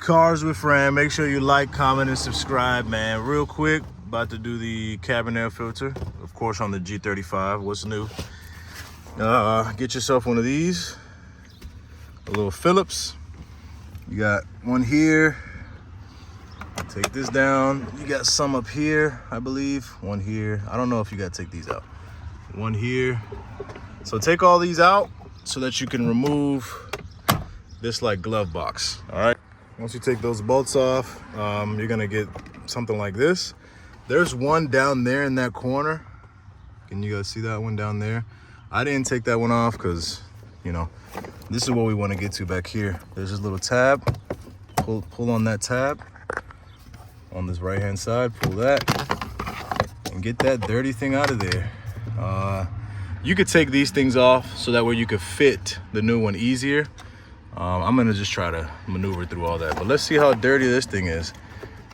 Cars with Fran. Make sure you like, comment, and subscribe, man. Real quick, about to do the cabin air filter, of course, on the G35. What's new? Get yourself one of these, a little Phillips. You got one here. Take this down. You got some up here, I believe. One here. I don't know if you got to take these out. One here. So take all these out so that you can remove this like glove box. All right. Once you take those bolts off, you're gonna get something like this. There's one down there in that corner. Can you guys see that one down there? I didn't take that one off because, you know, this is what we want to get to back here. There's this little tab. Pull on that tab on this right hand side. Pull that and get that dirty thing out of there. You could take these things off so that way you could fit the new one easier. I'm gonna just try to maneuver through all that, but let's see how dirty this thing is.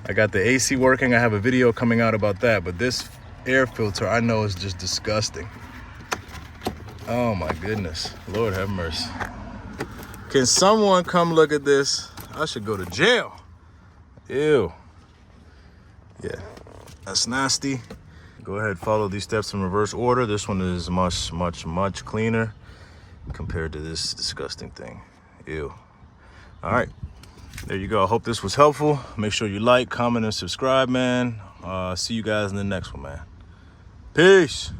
I got the AC working. I have a video coming out about that, but this air filter I know is just disgusting. Oh my goodness, Lord have mercy. Can someone come look at this? I should go to jail. Ew. Yeah, that's nasty. Go ahead, follow these steps in reverse order. This one is much cleaner compared to this disgusting thing. Ew. All right, there you go. I hope this was helpful. Make sure you like, comment, and subscribe, man. See you guys in the next one, man. Peace.